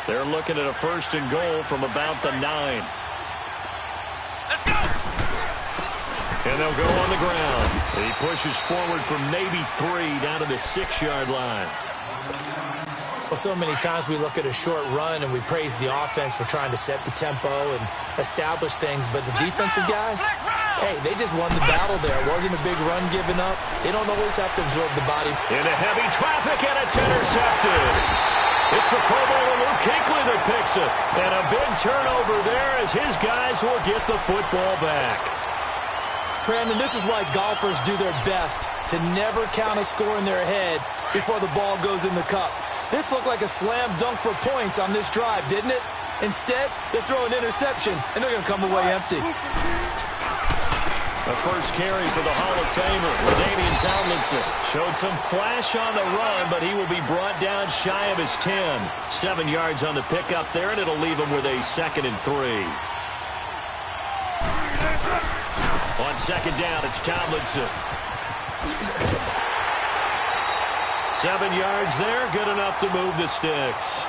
They're looking at a 1st and goal from about the 9. Let's go! And they'll go on the ground. He pushes forward from maybe 3 down to the 6-yard line. Well, so many times we look at a short run and we praise the offense for trying to set the tempo and establish things, but the defensive guys, hey, they just won the battle there. It wasn't a big run given up. They don't always have to absorb the body. Into heavy traffic, and it's intercepted. It's the Pro Bowler Luke Kuechly that picks it. And a big turnover there as his guys will get the football back. Brandon, this is why golfers do their best to never count a score in their head before the ball goes in the cup. This looked like a slam dunk for points on this drive, didn't it? Instead, they throw an interception, and they're going to come away empty. The first carry for the Hall of Famer, LaDainian Tomlinson. Showed some flash on the run, but he will be brought down shy of his 10. 7 yards on the pickup there, and it'll leave him with a 2nd and 3. On 2nd down, it's Tomlinson. 7 yards there, good enough to move the sticks.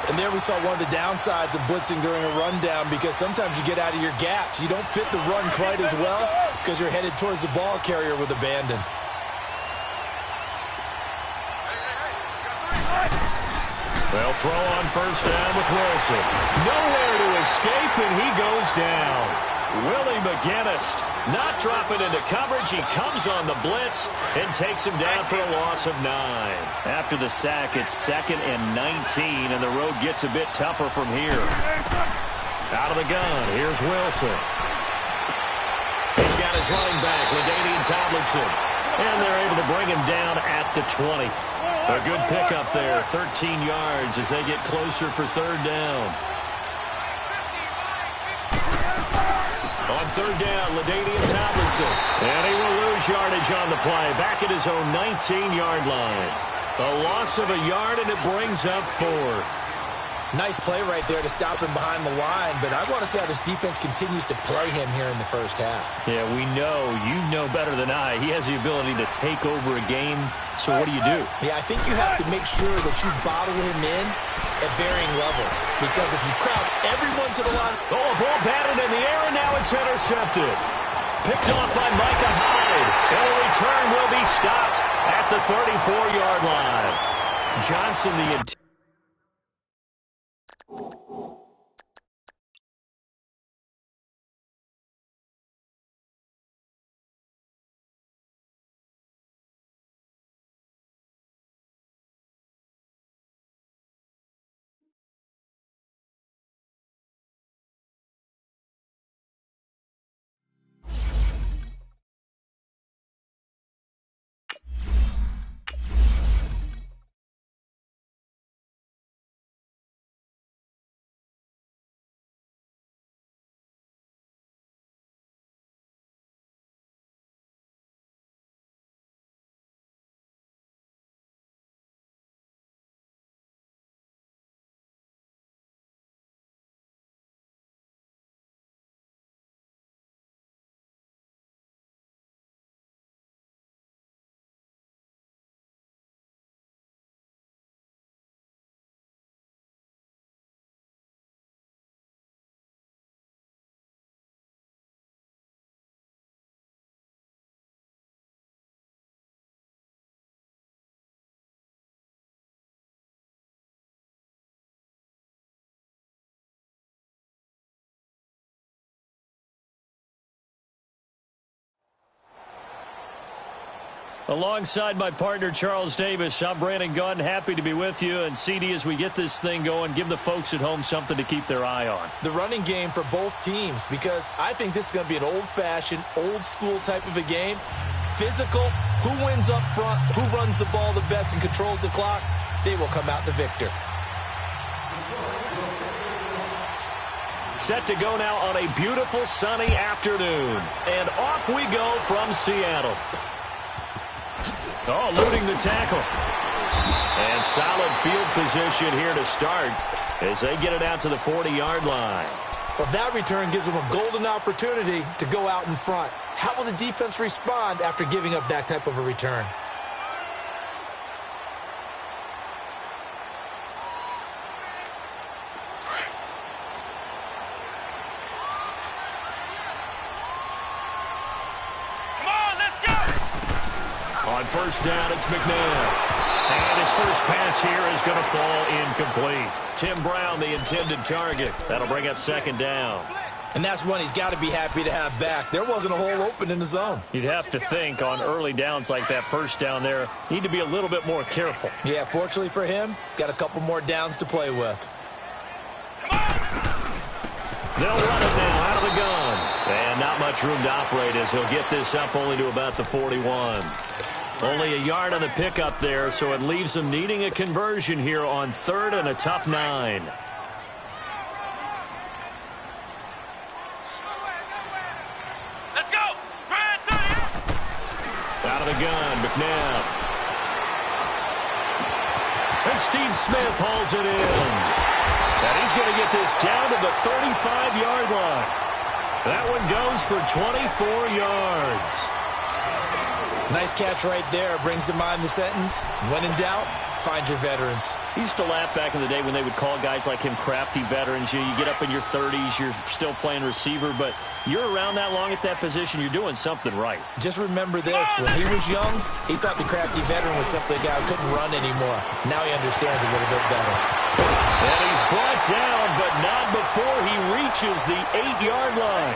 And there we saw one of the downsides of blitzing during a rundown, because sometimes you get out of your gaps. You don't fit the run quite as well because you're headed towards the ball carrier with abandon. They'll throw on 1st down with Wilson. Nowhere to escape, and he goes down. Willie McGinnis not dropping into coverage. He comes on the blitz and takes him down for a loss of 9. After the sack, it's 2nd and 19, and the road gets a bit tougher from here. Out of the gun, here's Wilson. He's got his running back, LaDainian Tomlinson. And they're able to bring him down at the 20. A good pickup there, 13 yards as they get closer for 3rd down. On 3rd down, LaDainian Tomlinson. And he will lose yardage on the play, back at his own 19-yard line. A loss of a yard, and it brings up 4th. Nice play right there to stop him behind the line, but I want to see how this defense continues to play him here in the first half. Yeah, we know, you know better than I, he has the ability to take over a game, so what do you do? Yeah, I think you have to make sure that you bottle him in at varying levels, because if you crowd everyone to the line... Oh, a ball batted in the air, and now it's intercepted. Picked off by Micah Hyde, and the return will be stopped at the 34-yard line. Johnson, the... Alongside my partner, Charles Davis, I'm Brandon Gunn. Happy to be with you. And, CD, as we get this thing going, give the folks at home something to keep their eye on. The running game for both teams, because I think this is going to be an old-fashioned, old-school type of a game. Physical, who wins up front, who runs the ball the best and controls the clock, they will come out the victor. Set to go now on a beautiful sunny afternoon. And off we go from Seattle. Oh, eluding the tackle. And solid field position here to start as they get it out to the 40-yard line. Well, that return gives them a golden opportunity to go out in front. How will the defense respond after giving up that type of a return? first down, it's McNabb. And his first pass here is going to fall incomplete. Tim Brown, the intended target. That'll bring up second down. And that's one he's got to be happy to have back. There wasn't a hole open in the zone. You'd have to think on early downs like that first down there, need to be a little bit more careful. Yeah, fortunately for him, got a couple more downs to play with. They'll run it now out of the gun. And not much room to operate as he'll get this up only to about the 41. Only a yard on the pickup there, so it leaves them needing a conversion here on third and a tough 9. Let's go! Out of the gun, McNabb. And Steve Smith hauls it in. And he's going to get this down to the 35-yard line. That one goes for 24 yards. Nice catch right there. Brings to mind the sentence, when in doubt, find your veterans. He used to laugh back in the day when they would call guys like him crafty veterans. You get up in your 30s, you're still playing receiver, but you're around that long at that position, you're doing something right. Just remember this, when he was young, he thought the crafty veteran was simply a guy who couldn't run anymore. Now he understands a little bit better. And he's brought down, but not before he reaches the 8-yard line.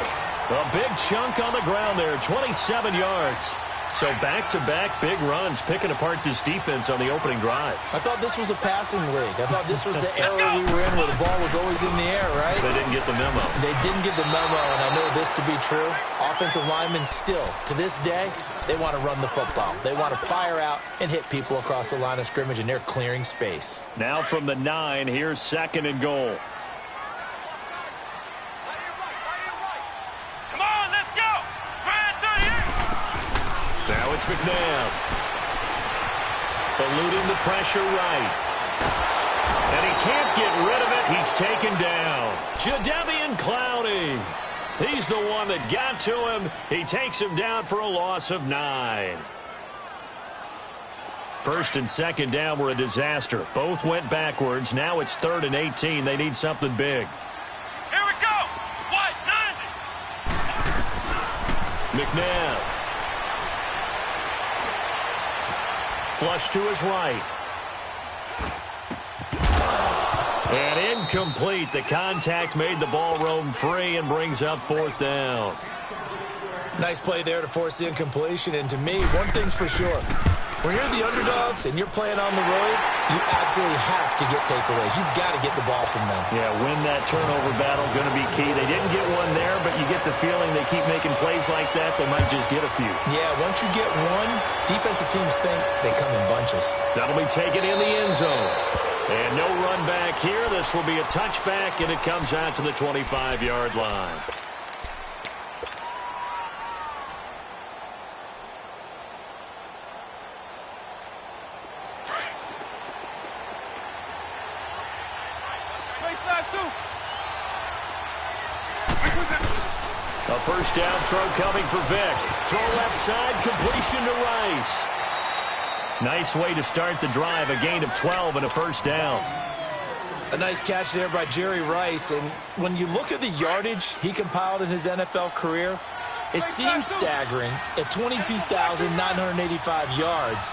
A big chunk on the ground there, 27 yards. So back-to-back big runs, picking apart this defense on the opening drive. I thought this was a passing league. I thought this was the era we were in where the ball was always in the air, right? They didn't get the memo. They didn't get the memo, and I know this to be true. Offensive linemen still, to this day, they want to run the football. They want to fire out and hit people across the line of scrimmage, and they're clearing space. Now from the 9, here's second and goal. Now it's McNabb. Eluding the pressure right. And he can't get rid of it. He's taken down. Jadeveon Clowney. He's the one that got to him. He takes him down for a loss of 9. First and second down were a disaster. Both went backwards. Now it's third and 18. They need something big. Here we go. What? 90. McNabb. Flush to his right. And incomplete. The contact made the ball roam free and brings up fourth down. Nice play there to force the incompletion. And to me, one thing's for sure. When you're the underdogs and you're playing on the road, you absolutely have to get takeaways. You've got to get the ball from them. Yeah, win that turnover battle, going to be key. They didn't get one there, but you get the feeling they keep making plays like that, they might just get a few. Yeah, once you get one, defensive teams think they come in bunches. That'll be taken in the end zone. And no run back here. This will be a touchback, and it comes out to the 25-yard line. A first down throw coming for Vick. Throw left side, completion to Rice. Nice way to start the drive, a gain of 12 and a first down. A nice catch there by Jerry Rice. And when you look at the yardage he compiled in his NFL career, it seems staggering at 22,985 yards.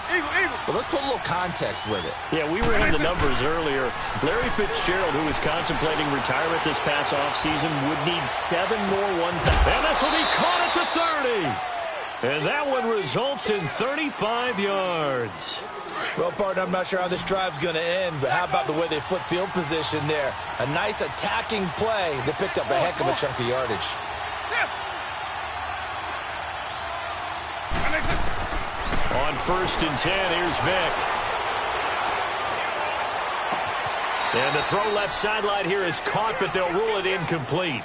But let's put a little context with it. Yeah, we ran the numbers earlier. Larry Fitzgerald, who is contemplating retirement this past offseason, would need 7 more 1,000. And this will be caught at the 30. And that one results in 35 yards. Well, partner, I'm not sure how this drive's going to end, but how about the way they flip field position there? A nice attacking play that picked up a heck of a chunk of yardage. On first and 10, here's Vick. And the throw left sideline here is caught, but they'll rule it incomplete.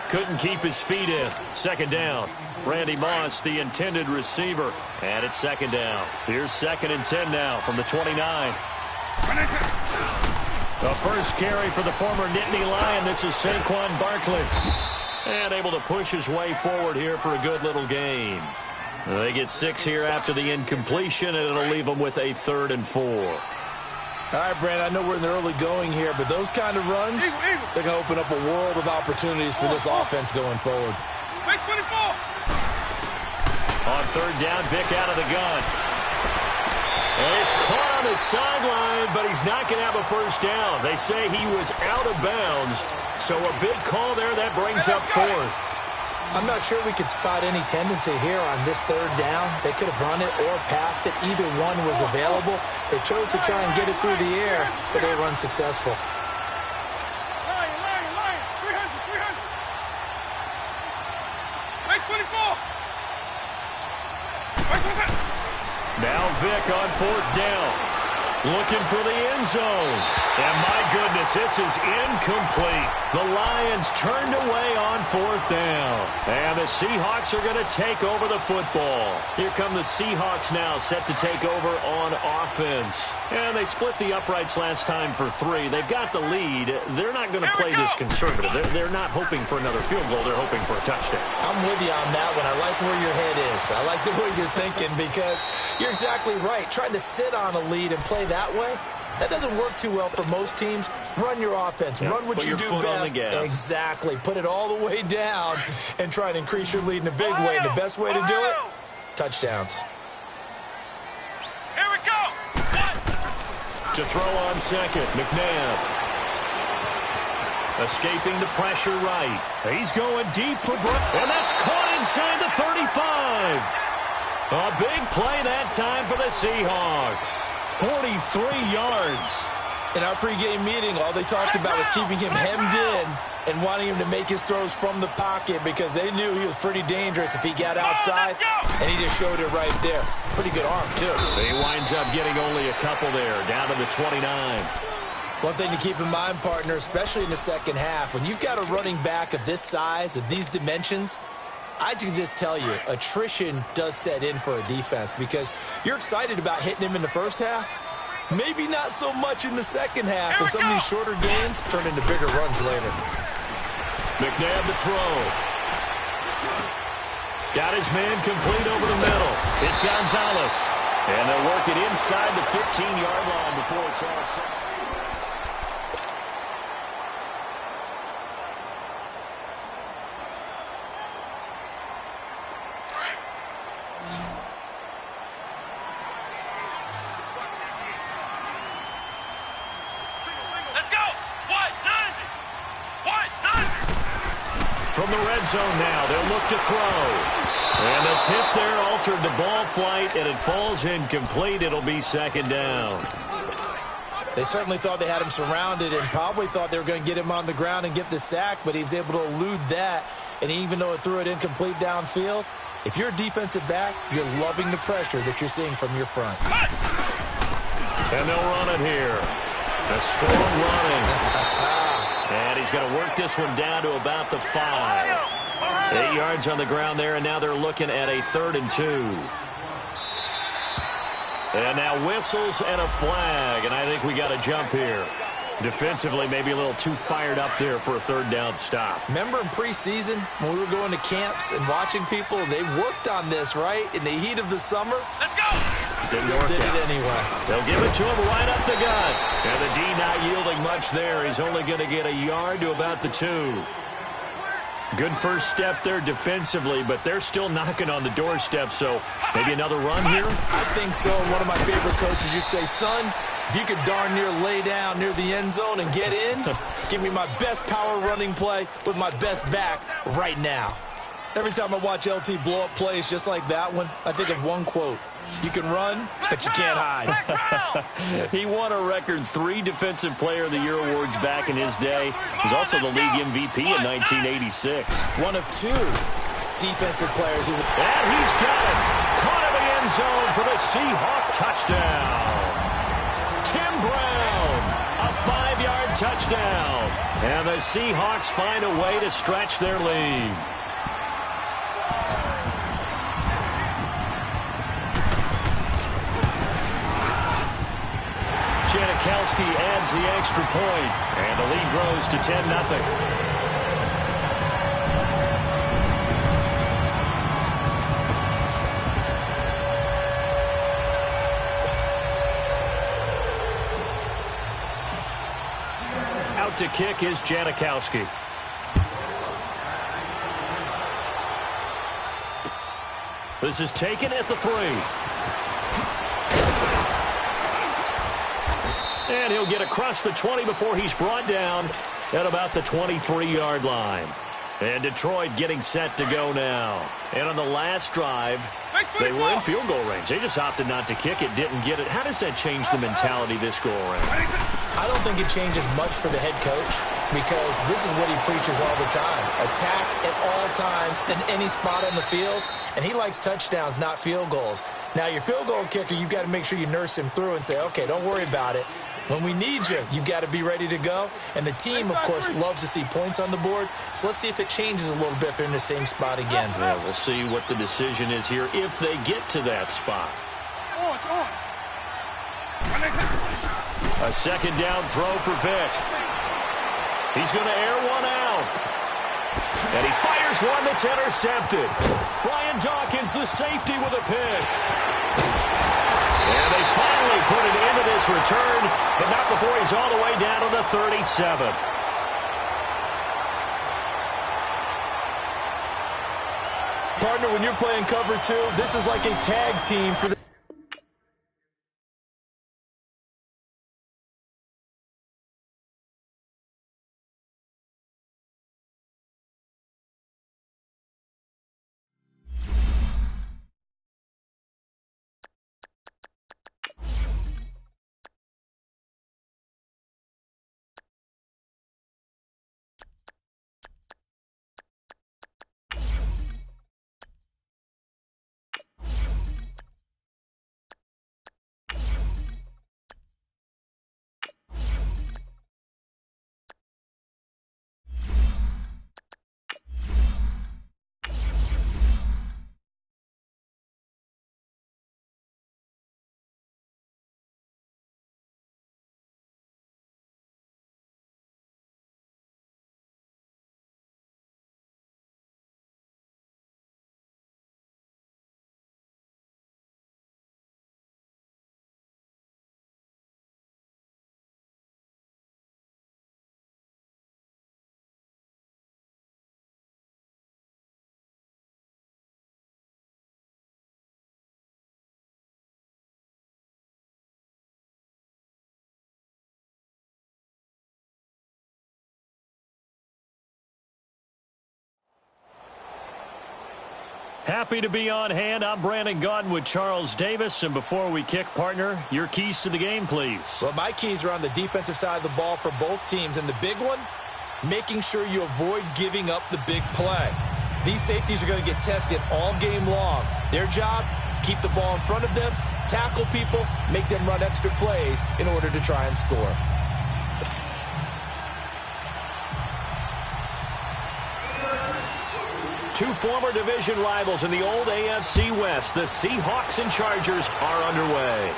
Couldn't keep his feet in. Second down. Randy Moss, the intended receiver. And it's second down. Here's second and 10 now from the 29. The first carry for the former Nittany Lion. This is Saquon Barkley. And able to push his way forward here for a good little gain. They get 6 here after the incompletion, and it'll leave them with a 3rd and 4. All right, Brandon, I know we're in the early going here, but those kind of runs, they're going to open up a world of opportunities for this offense going forward. Base 24. On third down, Vick out of the gun. And he's caught on the sideline, but he's not going to have a first down. They say he was out of bounds, so a big call there. That brings up fourth. I'm not sure we could spot any tendency here on this third down. They could have run it or passed it. Either one was available. They chose to try and get it through the air, but they were unsuccessful. Now Vick on fourth down. Looking for the end zone. And my goodness, this is incomplete. The Lions turned away on fourth down. And the Seahawks are going to take over the football. Here come the Seahawks now, set to take over on offense. And they split the uprights last time for 3. They've got the lead. They're not going to play this conservative. They're not hoping for another field goal. They're hoping for a touchdown. I'm with you on that one. I like where your head is. I like the way you're thinking because you're exactly right. Trying to sit on a lead and play that way, that doesn't work too well for most teams. Run your offense. Run what you do best. Exactly. Put it all the way down and try and increase your lead in a big way. And the best way to do it, touchdowns. Here we go. To throw on second, McNabb. Escaping the pressure right. He's going deep for Brown. And that's caught inside the 35. A big play that time for the Seahawks. 43 yards. In our pregame meeting, all they talked about was keeping him hemmed in and wanting him to make his throws from the pocket because they knew he was pretty dangerous if he got outside, and he just showed it right there. Pretty good arm, too. He winds up getting only a couple there, down to the 29. One thing to keep in mind, partner, especially in the second half, when you've got a running back of this size, of these dimensions, I can just tell you, attrition does set in for a defense because you're excited about hitting him in the first half. Maybe not so much in the second half, and some of these shorter gains turn into bigger runs later. McNabb to throw. Got his man complete over the middle. It's Gonzalez. And they'll work it inside the 15-yard line before it's all set. From the red zone now, they'll look to throw. And the tip there altered the ball flight, and it falls incomplete. It'll be second down. They certainly thought they had him surrounded and probably thought they were going to get him on the ground and get the sack, but he was able to elude that. And even though it threw it incomplete downfield, if you're a defensive back, you're loving the pressure that you're seeing from your front. And they'll run it here. A strong running. And he's going to work this one down to about the 5. 8 yards on the ground there, and now they're looking at a 3rd and 2. And now whistles and a flag, and I think we got a jump here. Defensively, maybe a little too fired up there for a 3rd down stop. Remember in preseason when we were going to camps and watching people, they worked on this, right? In the heat of the summer. Let's go! Still did it anyway. They'll give it to him right up the gut. And the D not yielding much there. He's only going to get a yard to about the 2. Good first step there defensively, but they're still knocking on the doorstep, so maybe another run here? I think so. One of my favorite coaches used to say, son, if you could darn near lay down near the end zone and get in, give me my best power running play with my best back right now. Every time I watch LT blow up plays just like that one, I think of one quote. You can run, but you can't hide. He won a record 3 Defensive Player of the Year awards back in his day. He's also the league MVP in 1986. One of 2 defensive players. And he's got it. Caught in the end zone for the Seahawk touchdown. Tim Brown, a 5-yard touchdown. And the Seahawks find a way to stretch their lead. Janikowski adds the extra point, and the lead grows to 10-0. Out to kick is Janikowski. This is taken at the 3. And he'll get across the 20 before he's brought down at about the 23-yard line. And Detroit getting set to go now. And on the last drive, they were in field goal range. They just opted not to kick it, didn't get it. How does that change the mentality this go around? I don't think it changes much for the head coach because this is what he preaches all the time. Attack at all times in any spot on the field. And he likes touchdowns, not field goals. Now, your field goal kicker, you've got to make sure you nurse him through and say, okay, don't worry about it. When we need you, you've got to be ready to go. And the team, of course, loves to see points on the board. So let's see if it changes a little bit if they're in the same spot again. Yeah, we'll see what the decision is here if they get to that spot. A second down throw for Vick. He's going to air one out. And he fires one that's intercepted. Brian Dawkins, the safety, with a pick. And they finally put it into this return, but not before he's all the way down to the 37. Partner, when you're playing cover two, this is like a tag team for the Happy to be on hand. I'm Brandon Gaudin with Charles Davis. And before we kick, partner, your keys to the game, please. Well, my keys are on the defensive side of the ball for both teams. And the big one, making sure you avoid giving up the big play. These safeties are going to get tested all game long. Their job, keep the ball in front of them, tackle people, make them run extra plays in order to try and score. Two former division rivals in the old AFC West. The Seahawks and Chargers are underway.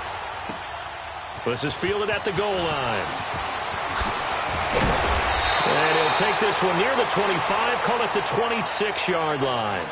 This is fielded at the goal line. And he'll take this one near the 25, call it the 26-yard line.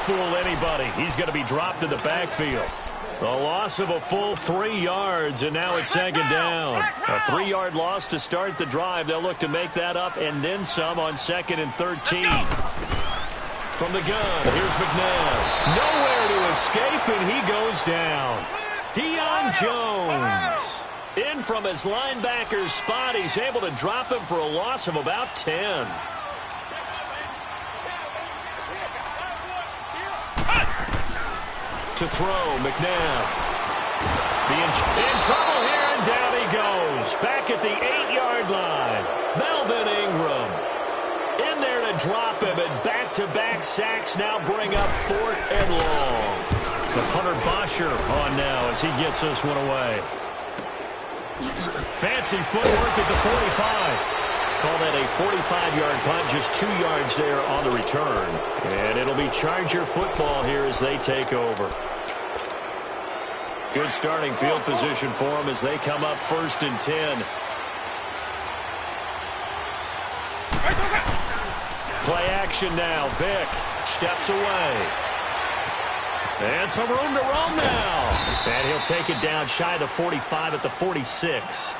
Fool anybody. He's going to be dropped in the backfield. The loss of a full 3 yards, and now it's second down. A 3-yard loss to start the drive. They'll look to make that up and then some on 2nd and 13. From the gun, here's McNabb. Nowhere to escape, and he goes down. Deion Jones. In from his linebacker's spot. He's able to drop him for a loss of about 10. To throw, McNabb. In trouble here, and down he goes. Back at the 8-yard line. Melvin Ingram. In there to drop him, and back-to-back sacks now bring up 4th and long. The punter Bosher on now as he gets this one away. Fancy footwork at the 45. Call that a 45-yard punt, just 2 yards there on the return. And it'll be Charger football here as they take over. Good starting field position for them as they come up 1st and 10. Play action now. Vick steps away. And some room to roam now. And he'll take it down shy of the 45 at the 46.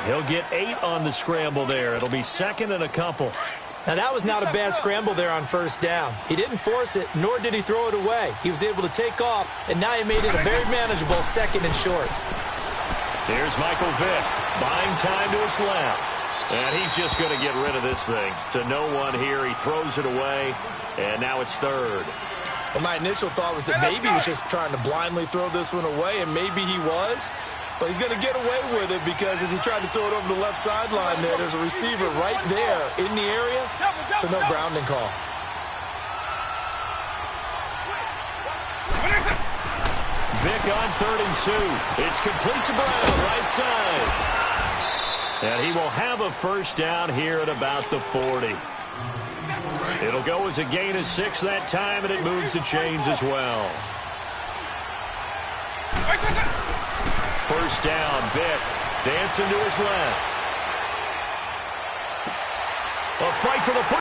He'll get 8 on the scramble there. It'll be second and a couple. Now, that was not a bad scramble there on first down. He didn't force it, nor did he throw it away. He was able to take off, and now he made it a very manageable second and short. Here's Michael Vick, buying time to his left. And he's just going to get rid of this thing. To no one here, he throws it away, and now it's third. Well, my initial thought was that maybe he was just trying to blindly throw this one away, and maybe he was. But he's going to get away with it because as he tried to throw it over the left sideline there, there's a receiver right there in the area, so no grounding call. Vick on 3rd and 2. It's complete to Brown, right side. And he will have a first down here at about the 40. It'll go as a gain of 6 that time, and it moves the chains as well. First down, Vick dancing to his left. A fight for the